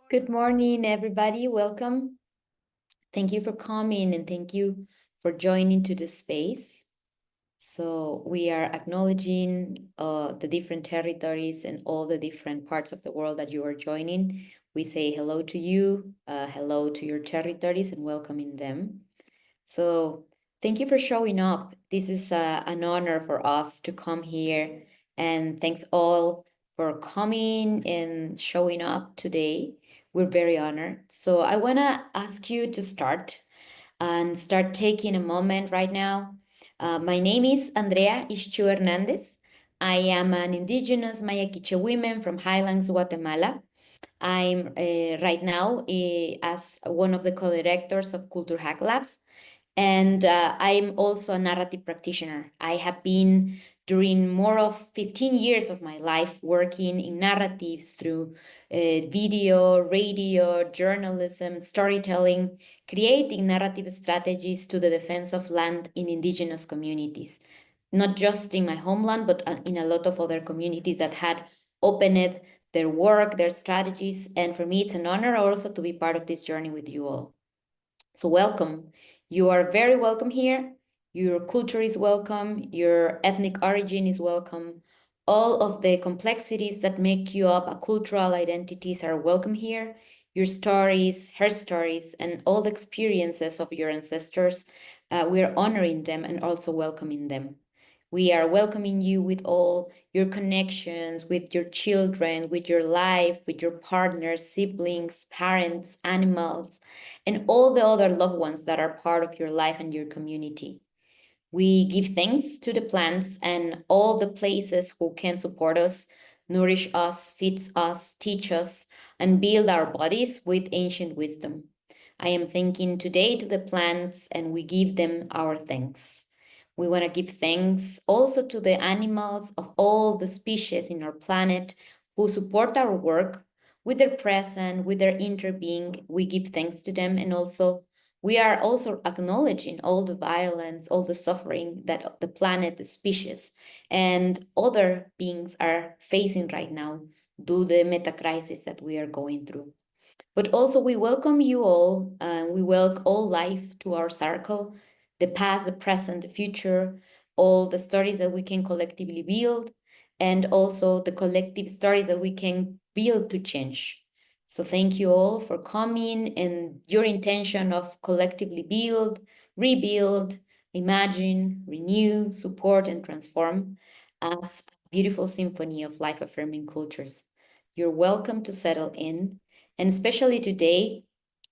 Good morning, everybody. Welcome. Thank you for coming and thank you for joining to the space. So we are acknowledging the different territories and all the different parts of the world that you are joining. We say hello to you, hello to your territories and welcoming them. So thank you for showing up. This is an honor for us to come here. And thanks all for coming and showing up today. We're very honored. So I want to ask you to start taking a moment right now. My name is Andrea Ischu Hernandez. I am an indigenous Maya Quiche woman from Highlands, Guatemala. I'm right now as one of the co-directors of Culture Hack Labs. And I'm also a narrative practitioner. I have been during more of 15 years of my life working in narratives through video, radio, journalism, storytelling, creating narrative strategies to the defense of land in indigenous communities, not just in my homeland, but in a lot of other communities that had opened their work, their strategies. And for me, it's an honor also to be part of this journey with you all. So welcome. You are very welcome here. Your culture is welcome. Your ethnic origin is welcome. All of the complexities that make you up a cultural identities are welcome here. Your stories, her stories, and all the experiences of your ancestors, we are honoring them and also welcoming them. We are welcoming you with all your connections, with your children, with your life, with your partners, siblings, parents, animals, and all the other loved ones that are part of your life and your community. We give thanks to the plants and all the places who can support us, nourish us, feed us, teach us, and build our bodies with ancient wisdom. I am thanking today to the plants and we give them our thanks. We want to give thanks also to the animals of all the species in our planet who support our work with their presence, with their interbeing. We give thanks to them, and also we are also acknowledging all the violence, all the suffering that the planet, the species, and other beings are facing right now due to the meta crisis that we are going through. But also, we welcome you all. We welcome all life to our circle, the past, the present, the future, all the stories that we can collectively build, and also the collective stories that we can build to change. So thank you all for coming and your intention of collectively build, rebuild, imagine, renew, support, and transform as a beautiful symphony of life-affirming cultures. You're welcome to settle in, and especially today,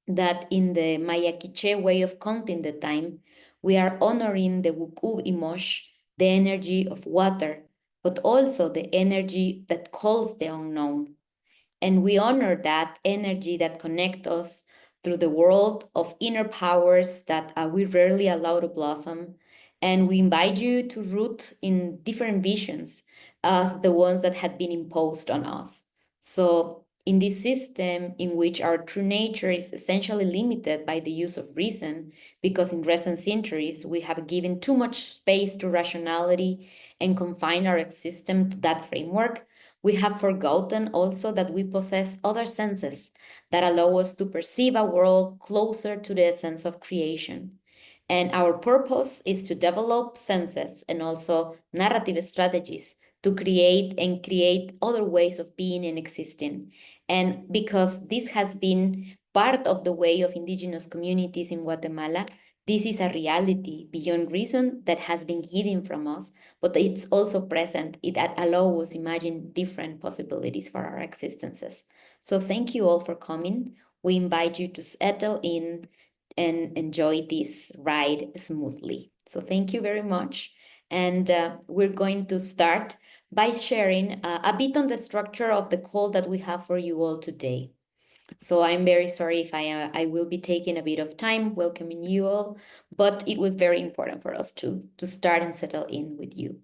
that in the Maya Quiche way of counting the time, we are honoring the Wukub Imosh, the energy of water, but also the energy that calls the unknown. And we honor that energy that connects us through the world of inner powers that we rarely allow to blossom. And we invite you to root in different visions as the ones that had been imposed on us. So, in this system in which our true nature is essentially limited by the use of reason, because in recent centuries we have given too much space to rationality and confined our system to that framework, we have forgotten also that we possess other senses that allow us to perceive a world closer to the essence of creation. And our purpose is to develop senses and also narrative strategies to create other ways of being and existing. And because this has been part of the way of indigenous communities in Guatemala, this is a reality beyond reason that has been hidden from us, but it's also present. It allows us imagine different possibilities for our existences. So thank you all for coming. We invite you to settle in and enjoy this ride smoothly. So thank you very much. And we're going to start by sharing a bit on the structure of the call that we have for you all today. So I'm very sorry if I will be taking a bit of time welcoming you all, but it was very important for us to start and settle in with you.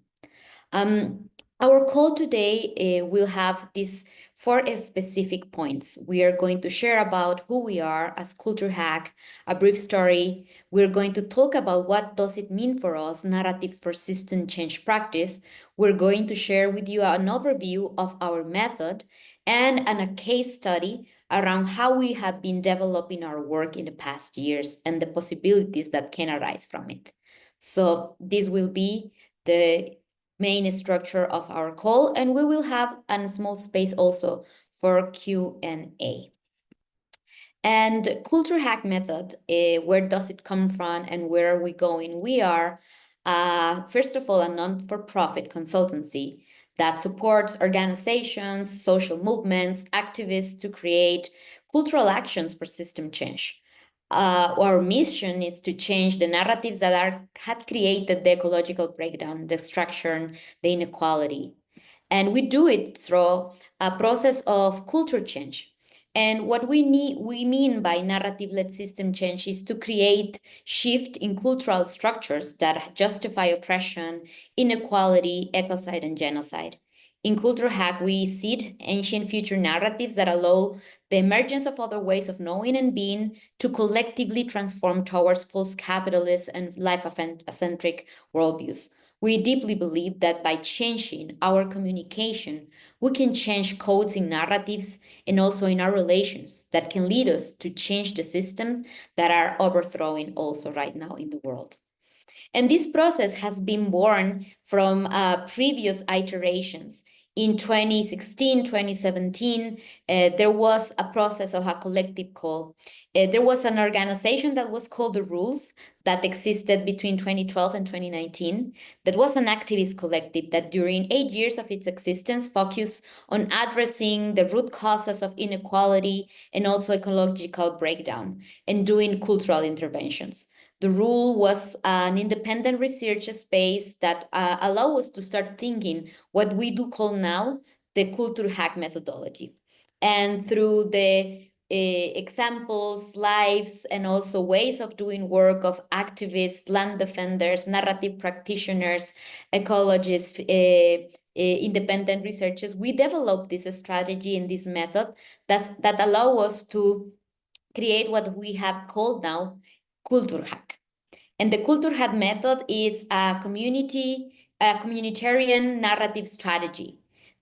Our call today will have these four specific points. We are going to share about who we are as Culture Hack, a brief story. We're going to talk about what does it mean for us, narratives for system change practice. We're going to share with you an overview of our method and a case study around how we have been developing our work in the past years and the possibilities that can arise from it. So this will be the main structure of our call, and we will have a small space also for Q&A. And culture hack method, where does it come from and where are we going? We are, first of all, a non-for-profit consultancy that supports organizations, social movements, activists to create cultural actions for system change. Our mission is to change the narratives that had created the ecological breakdown, the destruction, the inequality. And we do it through a process of culture change. And what we mean by narrative-led system change is to create shift in cultural structures that justify oppression, inequality, ecocide, and genocide. In Culture Hack, we seed ancient future narratives that allow the emergence of other ways of knowing and being to collectively transform towards post-capitalist and life-centric worldviews. We deeply believe that by changing our communication, we can change codes in narratives and also in our relations that can lead us to change the systems that are overthrowing also right now in the world. And this process has been born from previous iterations. In 2016, 2017, there was a process of a collective call. There was an organization that was called The Rules that existed between 2012 and 2019. That was an activist collective that during 8 years of its existence focused on addressing the root causes of inequality and also ecological breakdown and doing cultural interventions. The Rule was an independent research space that allow us to start thinking what we do call now the culture hack methodology. And through the examples, lives, and also ways of doing work of activists, land defenders, narrative practitioners, ecologists, independent researchers, we developed this strategy and this method that allow us to create what we have called now culture hack. And the culture hack method is a communitarian narrative strategy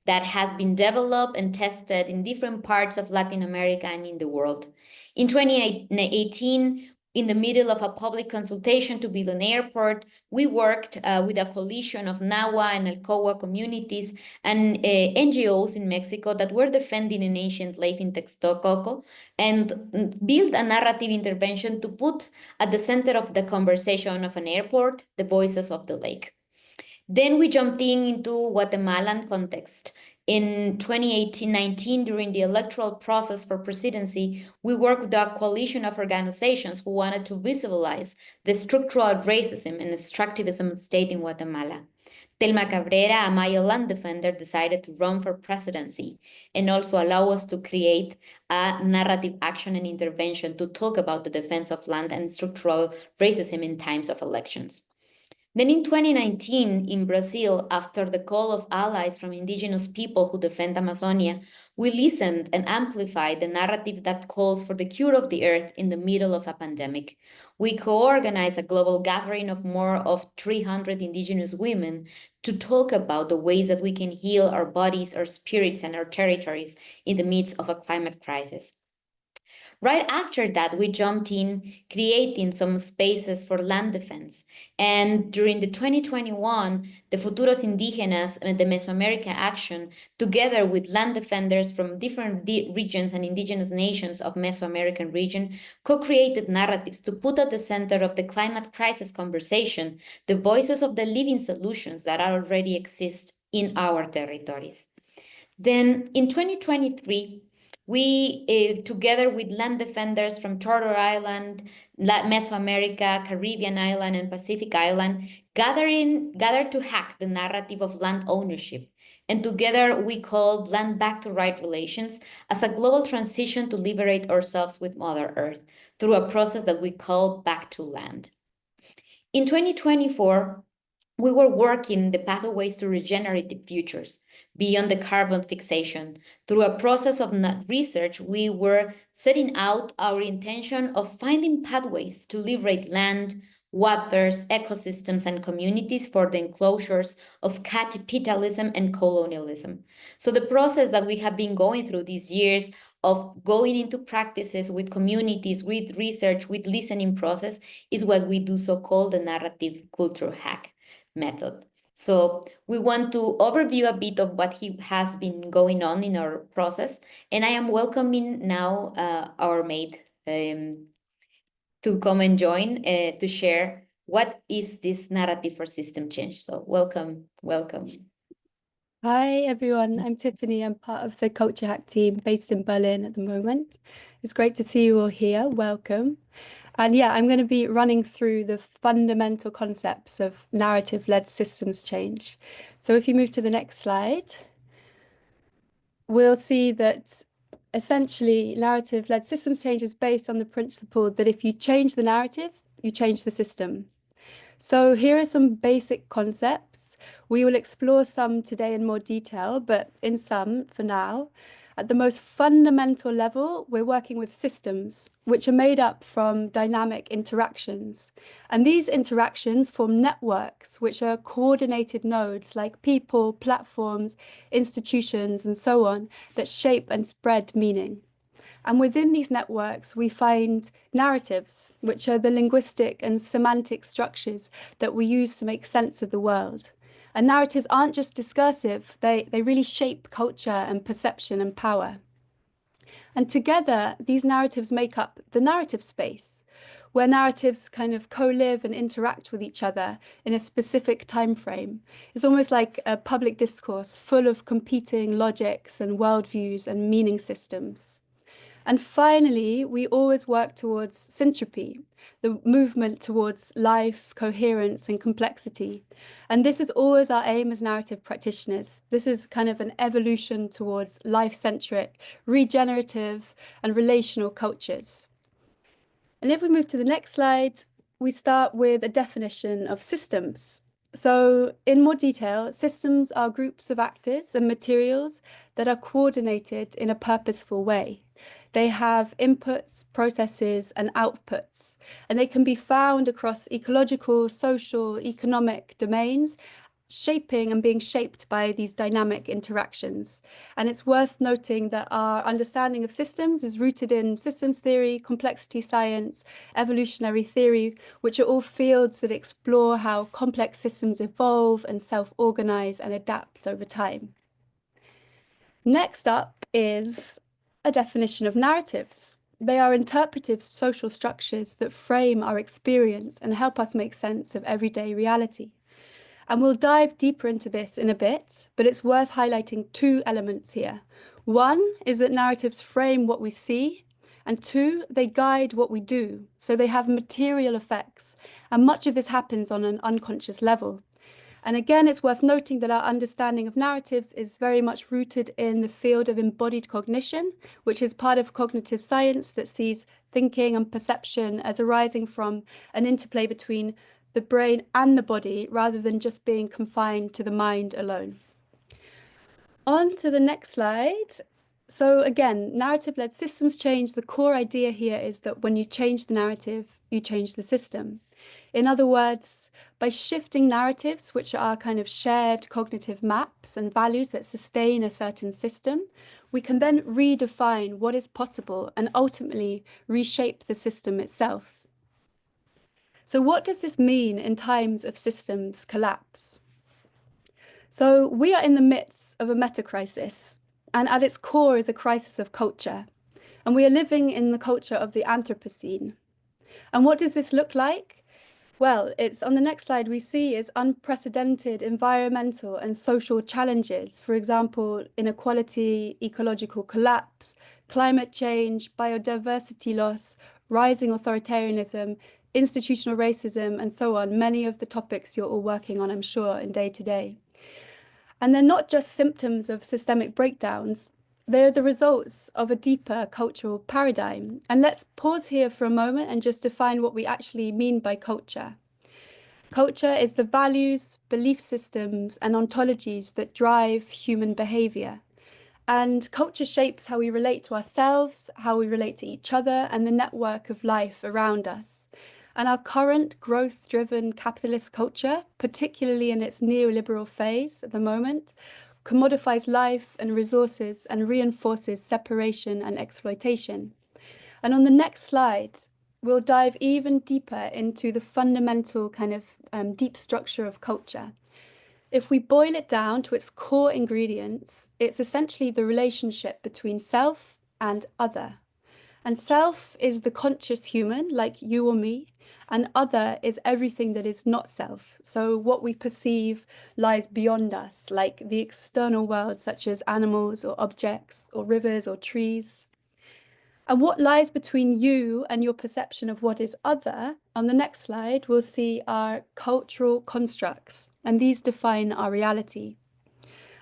that has been developed and tested in different parts of Latin America and in the world. In 2018, in the middle of a public consultation to build an airport, we worked with a coalition of Nahua and Alcoa communities and NGOs in Mexico that were defending an ancient lake in Texcoco and built a narrative intervention to put at the center of the conversation of an airport the voices of the lake. Then we jumped into Guatemalan context. In 2018-19, during the electoral process for presidency, we worked with a coalition of organizations who wanted to visualize the structural racism and extractivism state in Guatemala. Telma Cabrera, a Maya land defender, decided to run for presidency and also allow us to create a narrative action and intervention to talk about the defense of land and structural racism in times of elections. Then in 2019, in Brazil, after the call of allies from indigenous people who defend Amazonia, we listened and amplified the narrative that calls for the cure of the earth in the middle of a pandemic. We co-organized a global gathering of more of 300 indigenous women to talk about the ways that we can heal our bodies, our spirits, and our territories in the midst of a climate crisis. Right after that, we jumped in creating some spaces for land defense. And during the 2021, the Futuros Indígenas and the Mesoamerica Action, together with land defenders from different regions and indigenous nations of Mesoamerican region, co-created narratives to put at the center of the climate crisis conversation the voices of the living solutions that already exist in our territories. Then in 2023, we, together with land defenders from Turtle Island, Mesoamerica, Caribbean Island, and Pacific Island, gathered to hack the narrative of land ownership. And together we called Land Back to Right Relations as a global transition to liberate ourselves with Mother Earth through a process that we call Back to Land. In 2024, we were working the pathways to regenerative futures beyond the carbon fixation. Through a process of research, we were setting out our intention of finding pathways to liberate land, waters, ecosystems, and communities for the enclosures of capitalism and colonialism. So the process that we have been going through these years of going into practices with communities, with research, with listening process is what we do so-called the narrative culture hack method. So we want to overview a bit of what has been going on in our process. And I am welcoming now our mate to come and join to share what is this narrative for system change. So welcome, welcome. Hi everyone, I'm Tiffany. I'm part of the Culture Hack team based in Berlin at the moment. It's great to see you all here. Welcome. And yeah, I'm going to be running through the fundamental concepts of narrative-led systems change. So if you move to the next slide, we'll see that essentially narrative-led systems change is based on the principle that if you change the narrative, you change the system. So here are some basic concepts. We will explore some today in more detail, but in sum, for now, at the most fundamental level, we're working with systems, which are made up from dynamic interactions. And these interactions form networks, which are coordinated nodes like people, platforms, institutions, and so on, that shape and spread meaning. And within these networks, we find narratives, which are the linguistic and semantic structures that we use to make sense of the world. And narratives aren't just discursive, they really shape culture and perception and power. And together, these narratives make up the narrative space, where narratives kind of co-live and interact with each other in a specific time frame. It's almost like a public discourse full of competing logics and worldviews and meaning systems. And finally, we always work towards syntropy, the movement towards life, coherence, and complexity. And this is always our aim as narrative practitioners. This is kind of an evolution towards life-centric, regenerative, and relational cultures. And if we move to the next slide, we start with a definition of systems. So in more detail, systems are groups of actors and materials that are coordinated in a purposeful way. They have inputs, processes, and outputs, and they can be found across ecological, social, economic domains, shaping and being shaped by these dynamic interactions. And it's worth noting that our understanding of systems is rooted in systems theory, complexity science, evolutionary theory, which are all fields that explore how complex systems evolve and self-organize and adapt over time. Next up is a definition of narratives. They are interpretive social structures that frame our experience and help us make sense of everyday reality. And we'll dive deeper into this in a bit, but it's worth highlighting two elements here. One is that narratives frame what we see, and two, they guide what we do. So they have material effects, and much of this happens on an unconscious level. And again, it's worth noting that our understanding of narratives is very much rooted in the field of embodied cognition, which is part of cognitive science that sees thinking and perception as arising from an interplay between the brain and the body, rather than just being confined to the mind alone. On to the next slide. So again, narrative-led systems change. The core idea here is that when you change the narrative, you change the system. In other words, by shifting narratives, which are kind of shared cognitive maps and values that sustain a certain system, we can then redefine what is possible and ultimately reshape the system itself. So what does this mean in times of systems collapse? So we are in the midst of a meta-crisis, and at its core is a crisis of culture. And we are living in the culture of the Anthropocene. And what does this look like? Well, it's on the next slide we see is unprecedented environmental and social challenges. For example, inequality, ecological collapse, climate change, biodiversity loss, rising authoritarianism, institutional racism, and so on, many of the topics you're all working on, I'm sure, in day to day. And they're not just symptoms of systemic breakdowns, they're the results of a deeper cultural paradigm. And let's pause here for a moment and just define what we actually mean by culture. Culture is the values, belief systems, and ontologies that drive human behavior. And culture shapes how we relate to ourselves, how we relate to each other, and the network of life around us. And our current growth-driven capitalist culture, particularly in its neoliberal phase at the moment, commodifies life and resources and reinforces separation and exploitation. And on the next slide, we'll dive even deeper into the fundamental kind of deep structure of culture. If we boil it down to its core ingredients, it's essentially the relationship between self and other. And self is the conscious human, like you or me, and other is everything that is not self. So what we perceive lies beyond us, like the external world, such as animals or objects or rivers or trees. And what lies between you and your perception of what is other, on the next slide, we'll see our cultural constructs, and these define our reality.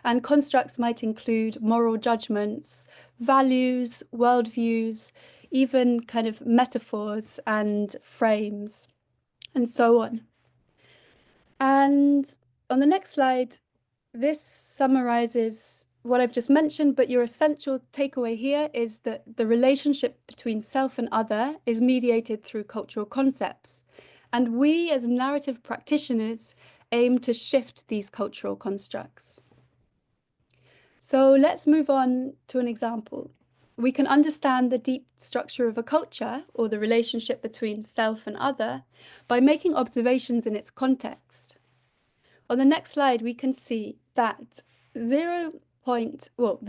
And constructs might include moral judgments, values, worldviews, even kind of metaphors and frames, and so on. And on the next slide, this summarizes what I've just mentioned, but your essential takeaway here is that the relationship between self and other is mediated through cultural concepts. And we, as narrative practitioners, aim to shift these cultural constructs. So let's move on to an example. We can understand the deep structure of a culture, or the relationship between self and other, by making observations in its context. On the next slide, we can see that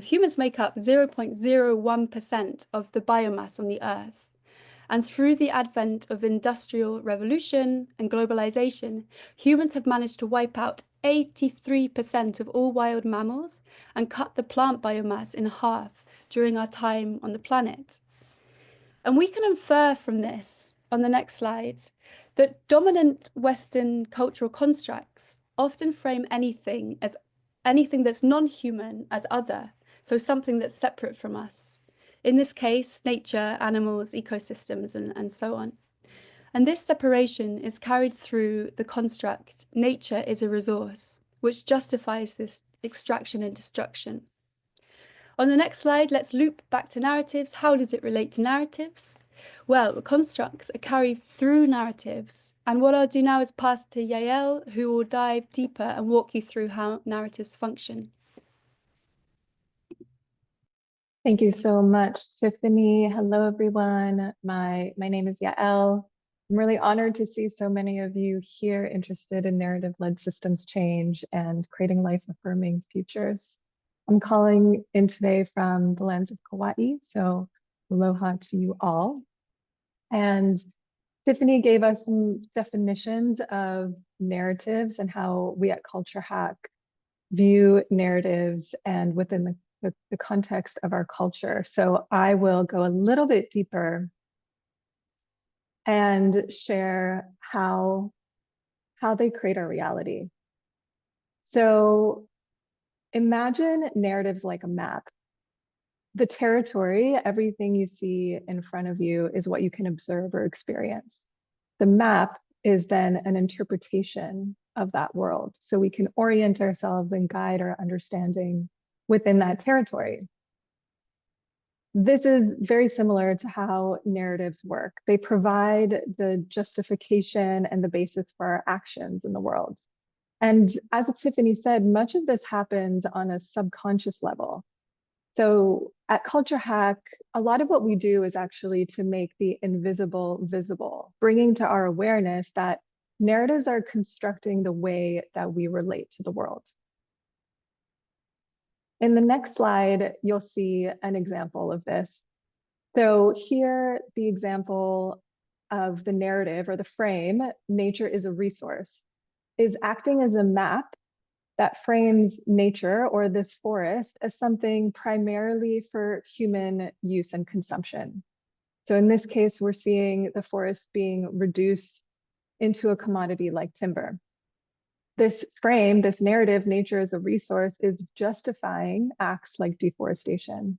humans make up 0.01% of the biomass on the Earth. And through the advent of industrial revolution and globalization, humans have managed to wipe out 83% of all wild mammals and cut the plant biomass in half during our time on the planet. And we can infer from this, on the next slide, that dominant Western cultural constructs often frame anything that's non-human as other, so something that's separate from us. In this case, nature, animals, ecosystems, and so on. And this separation is carried through the construct, nature is a resource, which justifies this extraction and destruction. On the next slide, let's loop back to narratives. How does it relate to narratives? Well, constructs are carried through narratives. And what I'll do now is pass to Yael, who will dive deeper and walk you through how narratives function. Thank you so much, Tiffany. Hello, everyone. My name is Yael. I'm really honored to see so many of you here interested in narrative-led systems change and creating life-affirming futures. I'm calling in today from the lands of Kauai, so aloha to you all. And Tiffany gave us some definitions of narratives and how we at Culture Hack view narratives and within the context of our culture. So I will go a little bit deeper and share how they create our reality. So imagine narratives like a map. The territory, everything you see in front of you is what you can observe or experience. The map is then an interpretation of that world. So we can orient ourselves and guide our understanding within that territory. This is very similar to how narratives work. They provide the justification and the basis for our actions in the world. And as Tiffany said, much of this happens on a subconscious level. So at Culture Hack, a lot of what we do is actually to make the invisible visible, bringing to our awareness that narratives are constructing the way that we relate to the world. In the next slide, you'll see an example of this. So here, the example of the narrative or the frame, nature is a resource, is acting as a map that frames nature or this forest as something primarily for human use and consumption. So in this case, we're seeing the forest being reduced into a commodity like timber. This frame, this narrative, nature as a resource, is justifying acts like deforestation.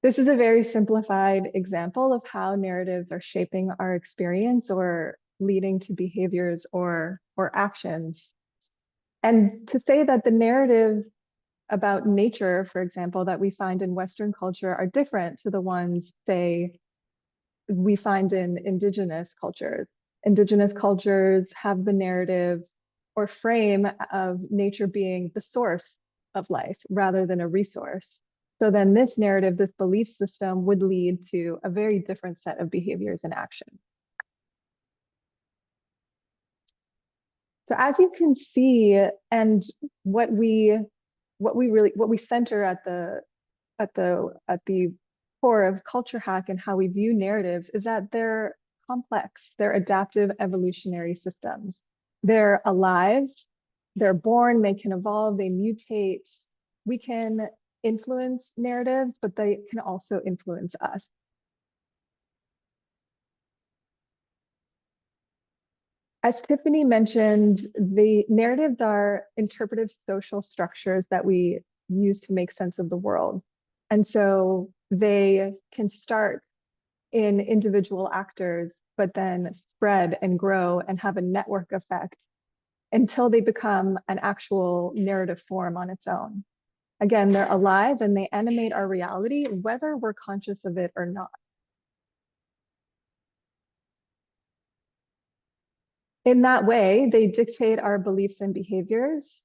This is a very simplified example of how narratives are shaping our experience or leading to behaviors or actions. And to say that the narratives about nature, for example, that we find in Western culture are different to the ones, say, we find in indigenous cultures. Indigenous cultures have the narrative or frame of nature being the source of life rather than a resource. So then this narrative, this belief system would lead to a very different set of behaviors and actions. So as you can see, and what we center at the core of Culture Hack and how we view narratives is that they're complex, they're adaptive evolutionary systems. They're alive, they're born, they can evolve, they mutate. We can influence narratives, but they can also influence us. As Tiffany mentioned, the narratives are interpretive social structures that we use to make sense of the world. And so they can start in individual actors, but then spread and grow and have a network effect until they become an actual narrative form on its own. Again, they're alive and they animate our reality, whether we're conscious of it or not. In that way, they dictate our beliefs and behaviors,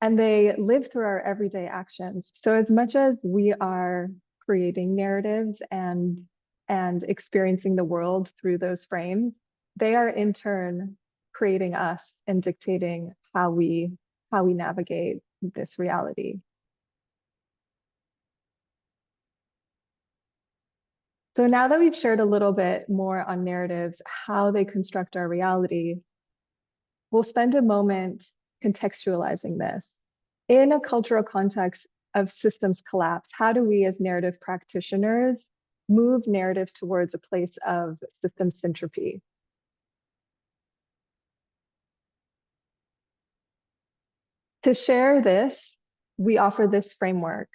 and they live through our everyday actions. So as much as we are creating narratives and experiencing the world through those frames, they are in turn creating us and dictating how we navigate this reality. So now that we've shared a little bit more on narratives, how they construct our reality, we'll spend a moment contextualizing this. In a cultural context of systems collapse, how do we as narrative practitioners move narratives towards a place of system syntropy? To share this, we offer this framework.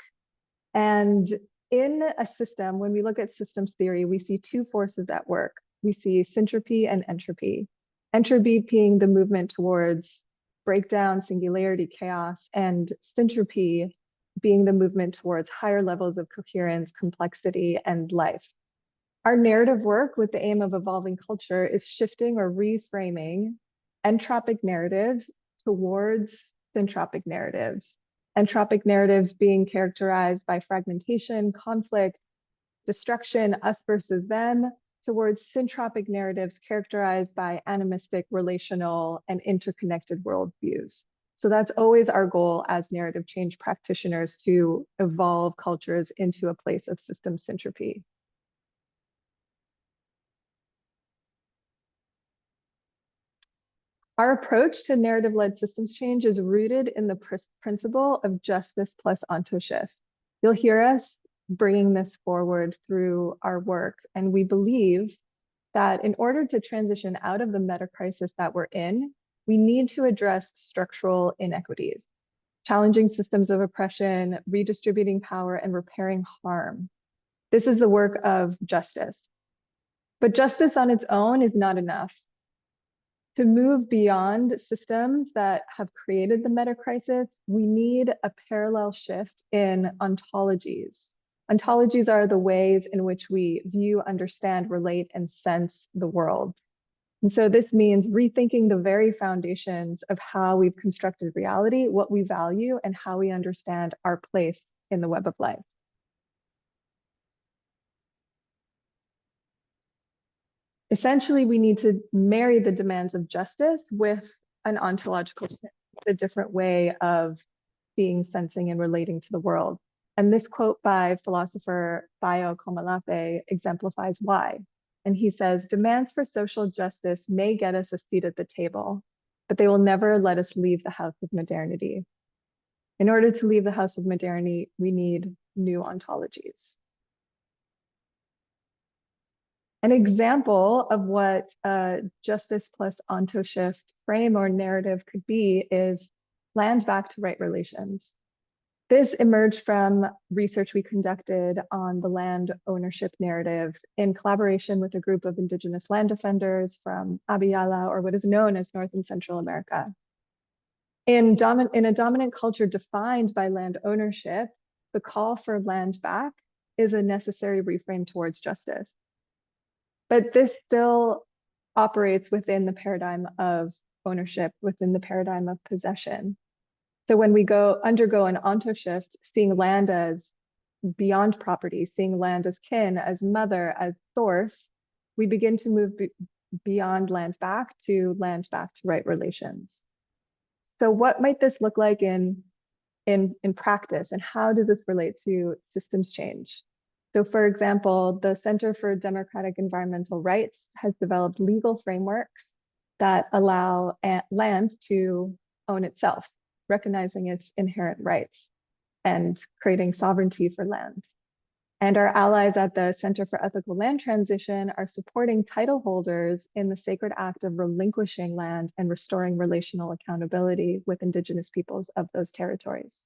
And in a system, when we look at systems theory, we see two forces at work. We see syntropy and entropy. Entropy being the movement towards breakdown, singularity, chaos, and syntropy being the movement towards higher levels of coherence, complexity, and life. Our narrative work with the aim of evolving culture is shifting or reframing entropic narratives towards syntropic narratives. Entropic narratives being characterized by fragmentation, conflict, destruction, us versus them, towards syntropic narratives characterized by animistic, relational, and interconnected worldviews. So that's always our goal as narrative change practitioners, to evolve cultures into a place of system syntropy. Our approach to narrative-led systems change is rooted in the principle of justice plus ontoshift. You'll hear us bringing this forward through our work, and we believe that in order to transition out of the meta crisis that we're in, we need to address structural inequities, challenging systems of oppression, redistributing power, and repairing harm. This is the work of justice. But justice on its own is not enough. To move beyond systems that have created the meta crisis, we need a parallel shift in ontologies. Ontologies are the ways in which we view, understand, relate, and sense the world. And so this means rethinking the very foundations of how we've constructed reality, what we value, and how we understand our place in the web of life. Essentially, we need to marry the demands of justice with an ontological shift, a different way of being, sensing, and relating to the world. And this quote by philosopher Bayo Komolafe exemplifies why. And he says, demands for social justice may get us a seat at the table, but they will never let us leave the house of modernity. In order to leave the house of modernity, we need new ontologies. An example of what justice plus ontoshift frame or narrative could be is land back to right relations. This emerged from research we conducted on the land ownership narrative in collaboration with a group of indigenous land defenders from Abiyala, or what is known as North and Central America. In a dominant culture defined by land ownership, the call for land back is a necessary reframe towards justice. But this still operates within the paradigm of ownership, within the paradigm of possession. So when we undergo an onto shift, seeing land as beyond property, seeing land as kin, as mother, as source, we begin to move beyond land back to right relations. So what might this look like in practice, and how does this relate to systems change? So for example, the Center for Democratic Environmental Rights has developed legal frameworks that allow land to own itself, recognizing its inherent rights and creating sovereignty for land. And our allies at the Center for Ethical Land Transition are supporting title holders in the sacred act of relinquishing land and restoring relational accountability with Indigenous peoples of those territories.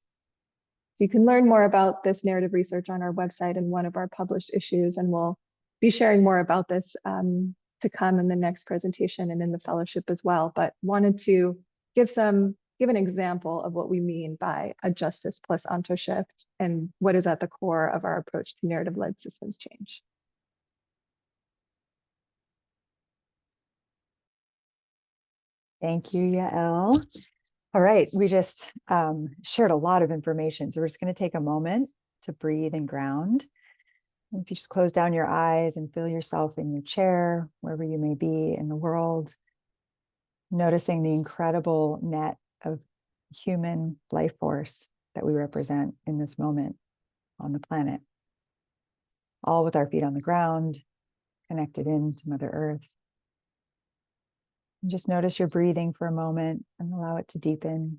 So you can learn more about this narrative research on our website in one of our published issues, and we'll be sharing more about this to come in the next presentation and in the fellowship as well. But wanted to give an example of what we mean by a justice plus onto shift and what is at the core of our approach to narrative-led systems change. Thank you, Yael. All right, we just shared a lot of information, so we're just going to take a moment to breathe and ground. And if you just close down your eyes and feel yourself in your chair, wherever you may be in the world, noticing the incredible net of human life force that we represent in this moment on the planet, all with our feet on the ground, connected into Mother Earth. And just notice your breathing for a moment and allow it to deepen.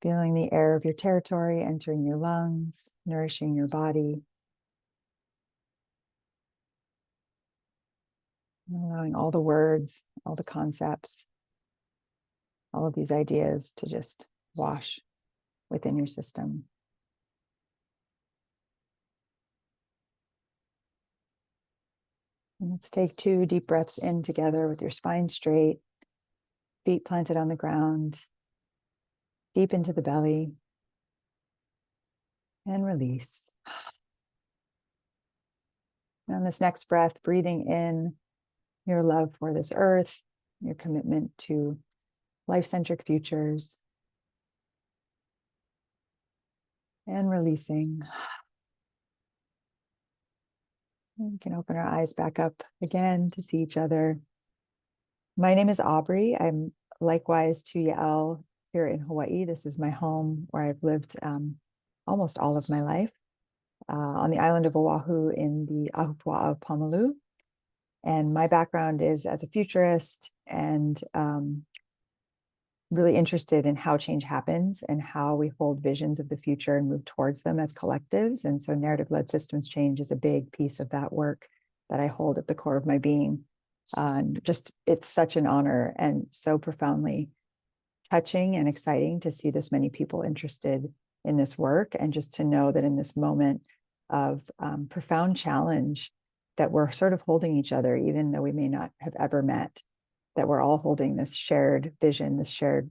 Feeling the air of your territory entering your lungs, nourishing your body. And allowing all the words, all the concepts, all of these ideas to just wash within your system. And let's take 2 deep breaths in together with your spine straight, feet planted on the ground, deep into the belly, and release. And on this next breath, breathing in your love for this earth, your commitment to life-centric futures, and releasing. We can open our eyes back up again to see each other. My name is Aubrey. I'm likewise to Yael here in Hawaii. This is my home where I've lived almost all of my life on the island of Oahu in the Ahupua'a of Pamalu. And my background is as a futurist and really interested in how change happens and how we hold visions of the future and move towards them as collectives. And so narrative-led systems change is a big piece of that work that I hold at the core of my being. Just, it's such an honor and so profoundly touching and exciting to see this many people interested in this work, and just to know that in this moment of profound challenge that we're sort of holding each other, even though we may not have ever met, that we're all holding this shared vision, this shared,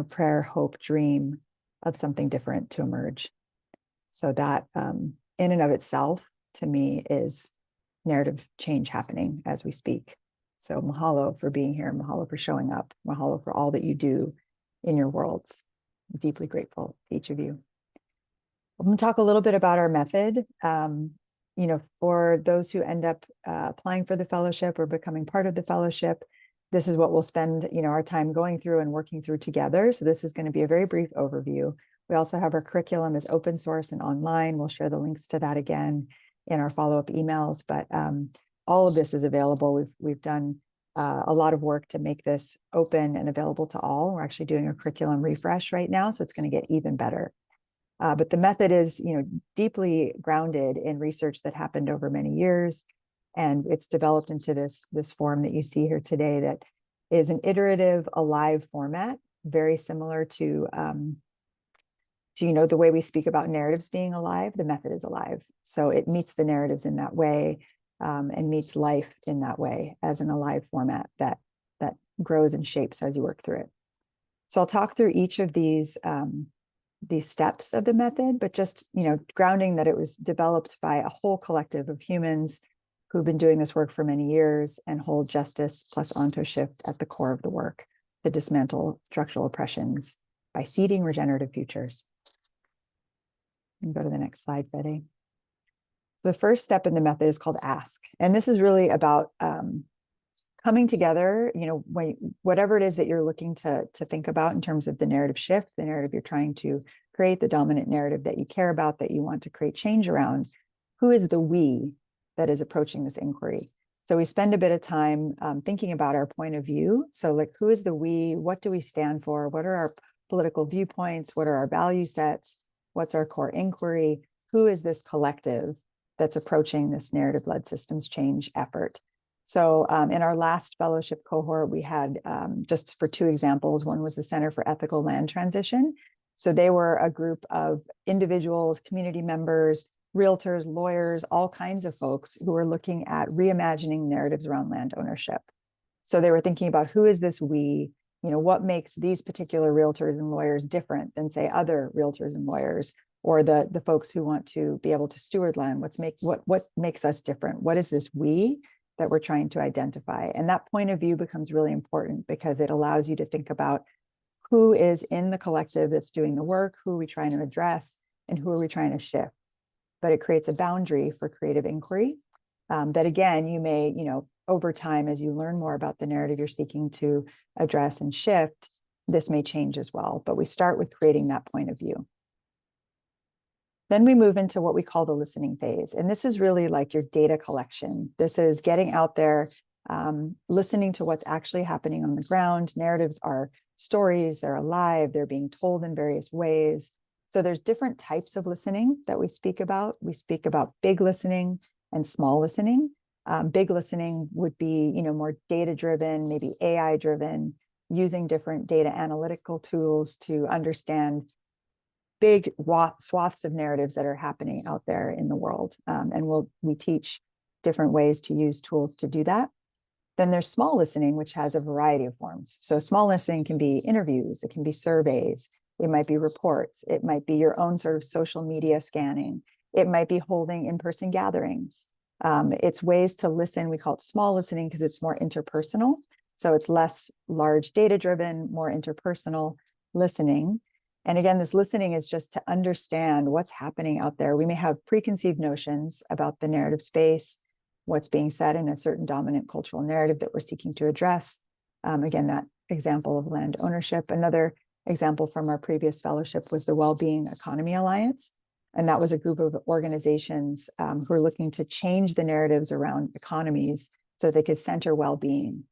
prayer, hope, dream of something different to emerge. So that in and of itself, to me, is narrative change happening as we speak. So mahalo for being here, mahalo for showing up, mahalo for all that you do in your worlds. I'm deeply grateful to each of you. I'm going to talk a little bit about our method. For those who end up applying for the fellowship or becoming part of the fellowship, this is what we'll spend, our time going through and working through together. So this is going to be a very brief overview. We also have our curriculum is open source and online. We'll share the links to that again in our follow-up emails, but all of this is available. We've done a lot of work to make this open and available to all. We're actually doing a curriculum refresh right now, so it's going to get even better. But the method is, deeply grounded in research that happened over many years, and it's developed into this form that you see here today that is an iterative, alive format, very similar to the way we speak about narratives being alive. The method is alive, so it meets the narratives in that way, and meets life in that way as an alive format that grows and shapes as you work through it. So I'll talk through each of these steps of the method, but just, grounding that it was developed by a whole collective of humans who've been doing this work for many years and hold justice plus onto shift at the core of the work. to dismantle structural oppressions by seeding regenerative futures. And go to the next slide, Betty. The first step in the method is called ask. And this is really about coming together, whatever it is that you're looking to think about in terms of the narrative shift, the narrative you're trying to create, the dominant narrative that you care about, that you want to create change around. Who is the we that is approaching this inquiry? So we spend a bit of time thinking about our point of view. So like, who is the we? What do we stand for? What are our political viewpoints? What are our value sets? What's our core inquiry? Who is this collective that's approaching this narrative-led systems change effort? So in our last fellowship cohort, we had, just for 2 examples, one was the Center for Ethical Land Transition. So they were a group of individuals, community members, realtors, lawyers, all kinds of folks who were looking at reimagining narratives around land ownership. So they were thinking about who is this we, what makes these particular realtors and lawyers different than, say, other realtors and lawyers, or the folks who want to be able to steward land. What makes us different? What is this we that we're trying to identify? And that point of view becomes really important because it allows you to think about who is in the collective that's doing the work, who are we trying to address, and who are we trying to shift. But it creates a boundary for creative inquiry that, again, you may, over time, as you learn more about the narrative you're seeking to address and shift, this may change as well. But we start with creating that point of view. Then we move into what we call the listening phase. And this is really like your data collection. This is getting out there, listening to what's actually happening on the ground. Narratives are stories, they're alive, they're being told in various ways. So there's different types of listening that we speak about. We speak about big listening and small listening. Big listening would be, more data-driven, maybe AI-driven, using different data analytical tools to understand big swaths of narratives that are happening out there in the world. And we teach different ways to use tools to do that. Then there's small listening, which has a variety of forms. So small listening can be interviews, it can be surveys, it might be reports, it might be your own sort of social media scanning, it might be holding in-person gatherings. It's ways to listen. We call it small listening because it's more interpersonal. So it's less large data-driven, more interpersonal listening. And again, this listening is just to understand what's happening out there. We may have preconceived notions about the narrative space, what's being said in a certain dominant cultural narrative that we're seeking to address. Again, that example of land ownership. Another example from our previous fellowship was the Wellbeing Economy Alliance. And that was a group of organizations who are looking to change the narratives around economies so they could center well-being.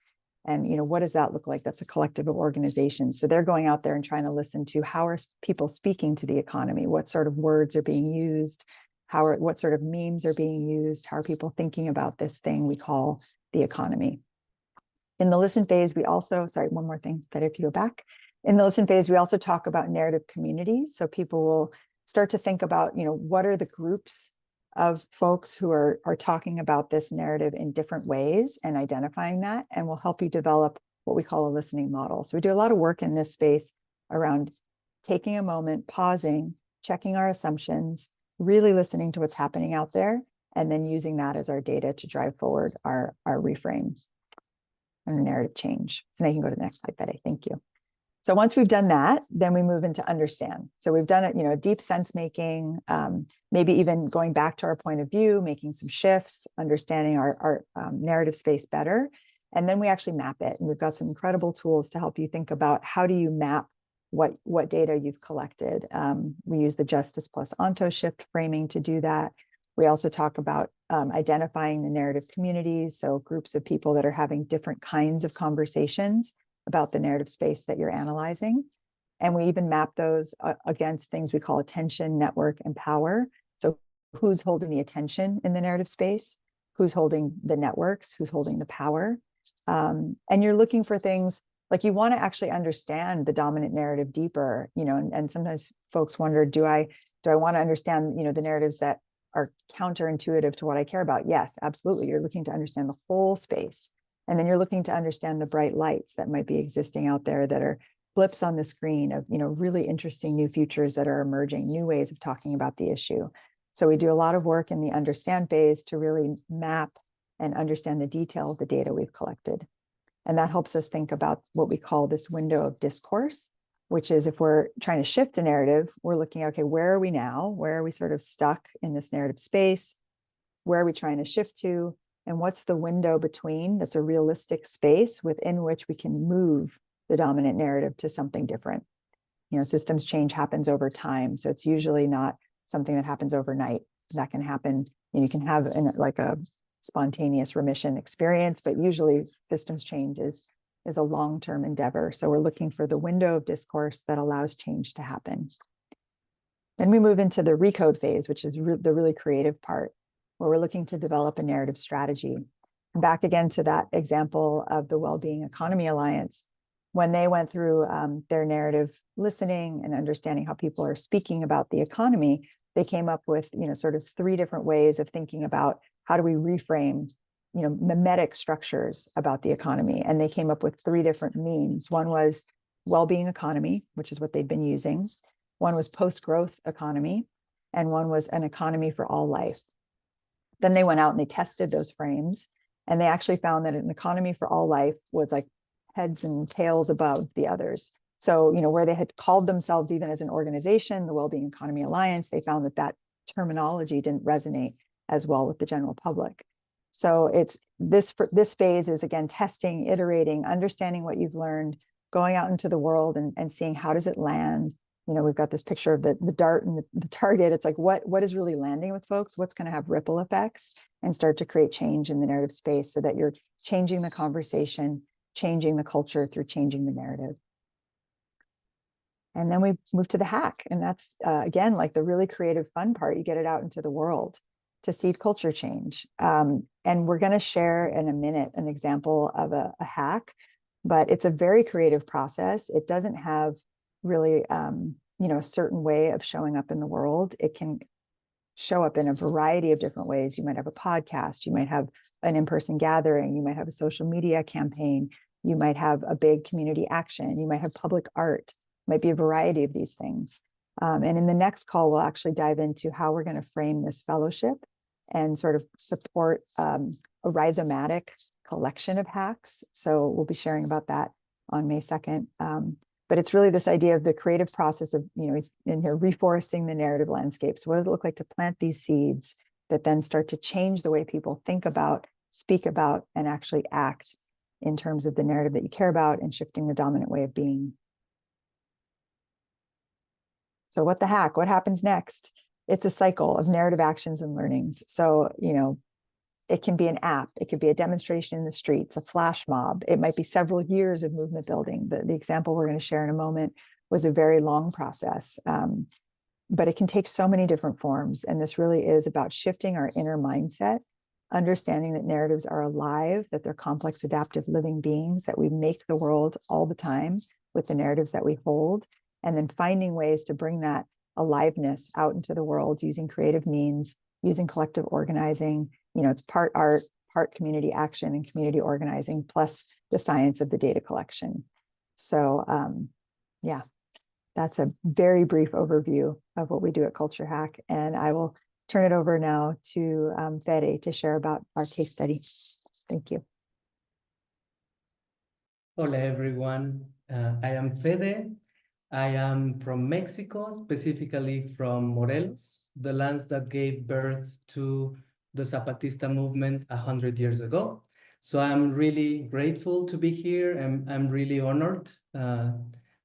And what does that look like? That's a collective of organizations. So they're going out there and trying to listen to how are people speaking to the economy? What sort of words are being used? What sort of memes are being used? How are people thinking about this thing we call the economy? In the listen phase, we also, sorry, one more thing, better if you go back. In the listen phase, we also talk about narrative communities. So people will start to think about, what are the groups of folks who are talking about this narrative in different ways and identifying that, and will help you develop what we call a listening model. So we do a lot of work in this space around taking a moment, pausing, checking our assumptions, really listening to what's happening out there, and then using that as our data to drive forward our reframe and narrative change. So now you can go to the next slide, Betty. Thank you. So once we've done that, then we move into understand. So we've done it, deep sense making, maybe even going back to our point of view, making some shifts, understanding our narrative space better. And then we actually map it. And we've got some incredible tools to help you think about how do you map what data you've collected. We use the Justice plus Onto shift framing to do that. We also talk about identifying the narrative communities, so groups of people that are having different kinds of conversations about the narrative space that you're analyzing. And we even map those against things we call attention, network, and power. So who's holding the attention in the narrative space, who's holding the networks, who's holding the power. And you're looking for things like you want to actually understand the dominant narrative deeper, and sometimes folks wonder, do I want to understand, the narratives that are counterintuitive to what I care about? Yes, absolutely. You're looking to understand the whole space. And then you're looking to understand the bright lights that might be existing out there that are blips on the screen of, really interesting new futures that are emerging, new ways of talking about the issue. So we do a lot of work in the understand phase to really map and understand the detail of the data we've collected. And that helps us think about what we call this window of discourse, which is if we're trying to shift a narrative, we're looking, okay, where are we now? Where are we sort of stuck in this narrative space? Where are we trying to shift to? And what's the window between that's a realistic space within which we can move the dominant narrative to something different? You know, systems change happens over time. So it's usually not something that happens overnight. That can happen, you can have like a spontaneous remission experience, but usually systems change is a long-term endeavor. So we're looking for the window of discourse that allows change to happen. Then we move into the recode phase, which is the really creative part, where we're looking to develop a narrative strategy. And back again to that example of the Wellbeing Economy Alliance, when they went through their narrative listening and understanding how people are speaking about the economy, they came up with, sort of 3 different ways of thinking about how do we reframe, mimetic structures about the economy. And they came up with 3 different means. One was well-being economy, which is what they've been using. One was post-growth economy, and one was an economy for all life. Then they went out and they tested those frames, and they actually found that an economy for all life was like heads and tails above the others. So, where they had called themselves even as an organization, the Wellbeing Economy Alliance, they found that terminology didn't resonate as well with the general public. So it's this phase is, again, testing, iterating, understanding what you've learned, going out into the world and seeing how does it land. We've got this picture of the dart and the target. It's like, what is really landing with folks? What's going to have ripple effects and start to create change in the narrative space so that you're changing the conversation, changing the culture through changing the narrative. And then we move to the hack. And that's, again, like the really creative fun part. You get it out into the world to seed culture change. And we're going to share in a minute an example of a hack, but it's a very creative process. It doesn't have really, a certain way of showing up in the world. It can show up in a variety of different ways. You might have a podcast, you might have an in-person gathering, you might have a social media campaign, you might have a big community action, you might have public art, might be a variety of these things. And in the next call, we'll actually dive into how we're going to frame this fellowship and sort of support a rhizomatic collection of hacks. So we'll be sharing about that on May 2nd. But it's really this idea of the creative process of, he's in here reforesting the narrative landscape. So what does it look like to plant these seeds that then start to change the way people think about, speak about, and actually act in terms of the narrative that you care about and shifting the dominant way of being. So what the hack? What happens next? It's a cycle of narrative actions and learnings. So, it can be an app, it could be a demonstration in the streets, a flash mob. It might be several years of movement building. The example we're going to share in a moment was a very long process, but it can take so many different forms. And this really is about shifting our inner mindset, understanding that narratives are alive, that they're complex, adaptive living beings, that we make the world all the time with the narratives that we hold, and then finding ways to bring that aliveness out into the world using creative means, using collective organizing. It's part art, part community action and community organizing, plus the science of the data collection. So yeah, that's a very brief overview of what we do at Culture Hack. And I will turn it over now to Fede to share about our case study. Thank you. Hola, everyone. I am Fede. I am from Mexico, specifically from Morelos, the lands that gave birth to the Zapatista movement 100 years ago. So I'm really grateful to be here, and I'm really honored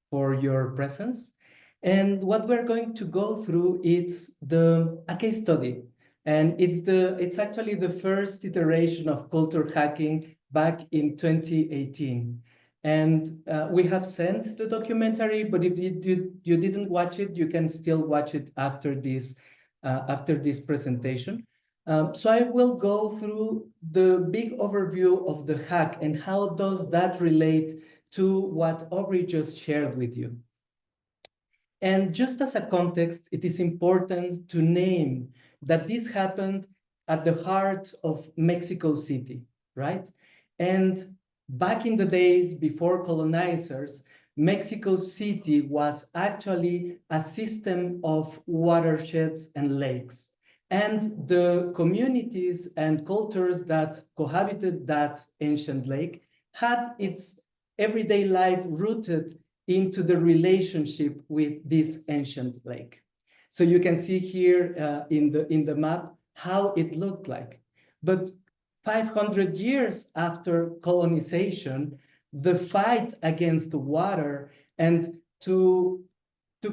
for your presence. And what we're going to go through is a case study. And it's actually the first iteration of culture hacking back in 2018. And we have sent the documentary, but if you didn't watch it, you can still watch it after this presentation. So I will go through the big overview of the hack and how does that relate to what Aubrey just shared with you. And just as a context, it is important to name that this happened at the heart of Mexico City, right? And back in the days before colonizers, Mexico City was actually a system of watersheds and lakes. And the communities and cultures that cohabited that ancient lake had its everyday life rooted into the relationship with this ancient lake. So you can see here in the map how it looked like. But 500 years after colonization, the fight against the water and to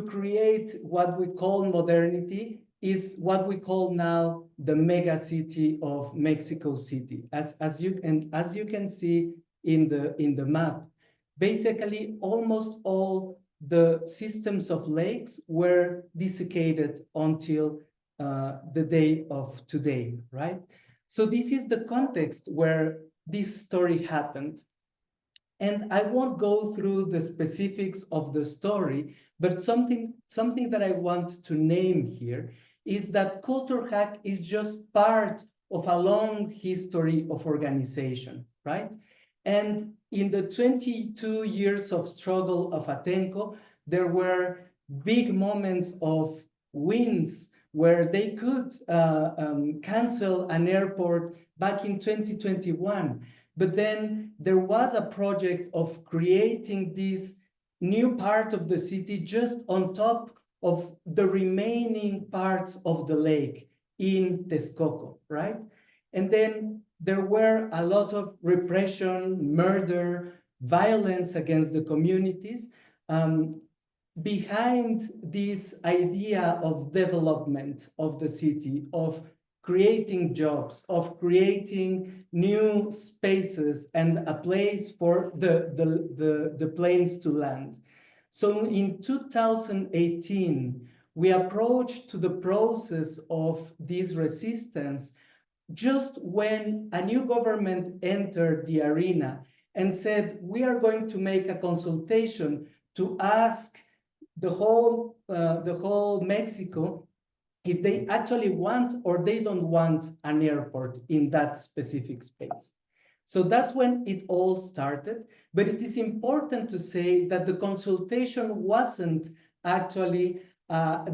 create what we call modernity is what we call now the mega city of Mexico City. As you can see in the map, basically almost all the systems of lakes were desiccated until the day of today, right? So this is the context where this story happened. And I won't go through the specifics of the story, but something that I want to name here is that Culture Hack is just part of a long history of organization, right? And in the 22 years of struggle of Atenco, there were big moments of wins where they could cancel an airport back in 2021. But then there was a project of creating this new part of the city just on top of the remaining parts of the lake in Texcoco, right? And then there were a lot of repression, murder, violence against the communities. Behind this idea of development of the city, of creating jobs, of creating new spaces and a place for the planes to land. So in 2018, we approached to the process of this resistance just when a new government entered the arena and said, we are going to make a consultation to ask the whole Mexico if they actually want or they don't want an airport in that specific space. So that's when it all started. But it is important to say that the consultation wasn't actually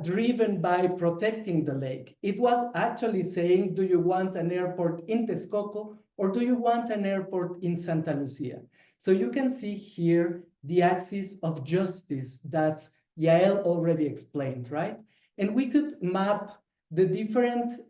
driven by protecting the lake. It was actually saying, do you want an airport in Texcoco or do you want an airport in Santa Lucia? So you can see here the axis of justice that Yael already explained, right? And we could map the different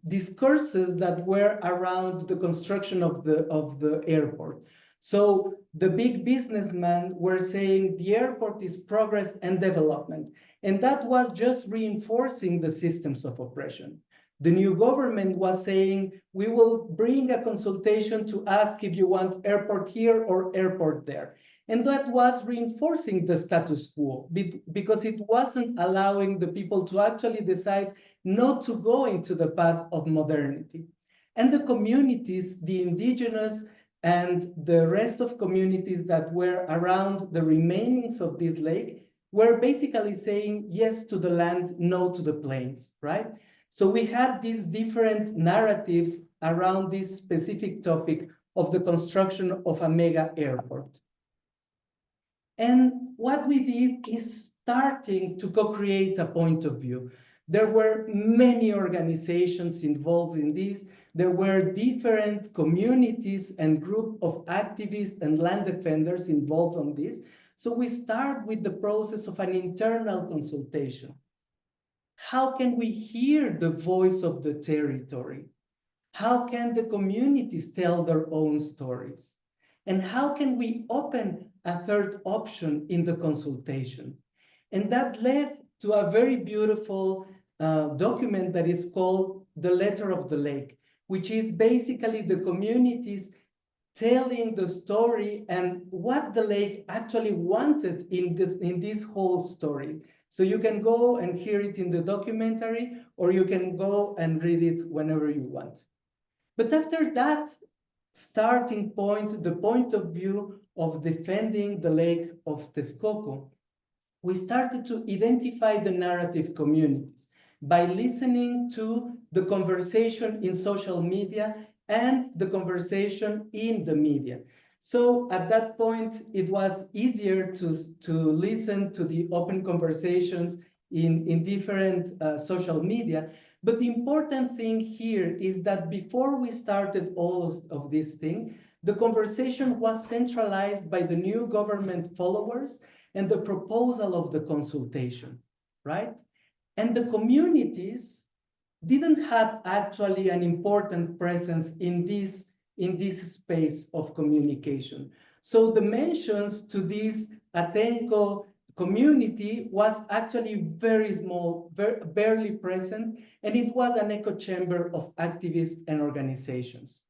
discourses that were around the construction of the airport. So the big businessmen were saying the airport is progress and development. And that was just reinforcing the systems of oppression. The new government was saying, we will bring a consultation to ask if you want airport here or airport there. And that was reinforcing the status quo because it wasn't allowing the people to actually decide not to go into the path of modernity. And the communities, the indigenous and the rest of communities that were around the remainings of this lake were basically saying yes to the land, no to the plains, right? So we had these different narratives around this specific topic of the construction of a mega airport. And what we did is starting to co-create a point of view. There were many organizations involved in this. There were different communities and group of activists and land defenders involved on this. So we start with the process of an internal consultation. How can we hear the voice of the territory? How can the communities tell their own stories? And how can we open a third option in the consultation? And that led to a very beautiful document that is called the Letter of the Lake, which is basically the communities telling the story and what the lake actually wanted in this whole story. So you can go and hear it in the documentary, or you can go and read it whenever you want. But after that starting point, the point of view of defending the lake of Texcoco, we started to identify the narrative communities by listening to the conversation in social media and the conversation in the media. So at that point, it was easier to listen to the open conversations in different social media. But the important thing here is that before we started all of this thing, the conversation was centralized by the new government followers and the proposal of the consultation, right? And the communities didn't have actually an important presence in this space of communication. So the mentions to this Atenco community was actually very small, barely present, and it was an echo chamber of activists and organizations.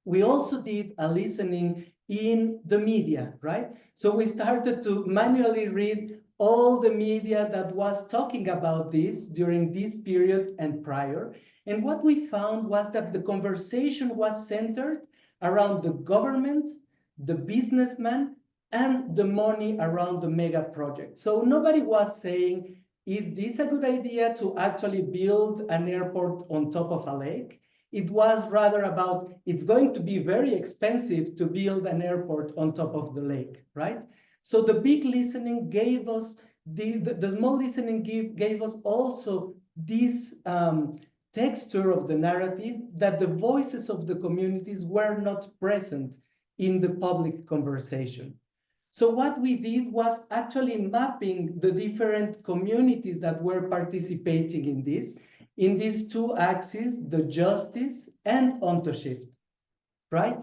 We also did a listening in the media, right? So we started to manually read all the media that was talking about this during this period and prior. And what we found was that the conversation was centered around the government, the businessman, and the money around the mega project. So nobody was saying, is this a good idea to actually build an airport on top of a lake? It was rather about, it's going to be very expensive to build an airport on top of the lake, right? So the big listening gave us, the small listening gave us also this texture of the narrative that the voices of the communities were not present in the public conversation. So what we did was actually mapping the different communities that were participating in these two axes, the justice and ownership, right?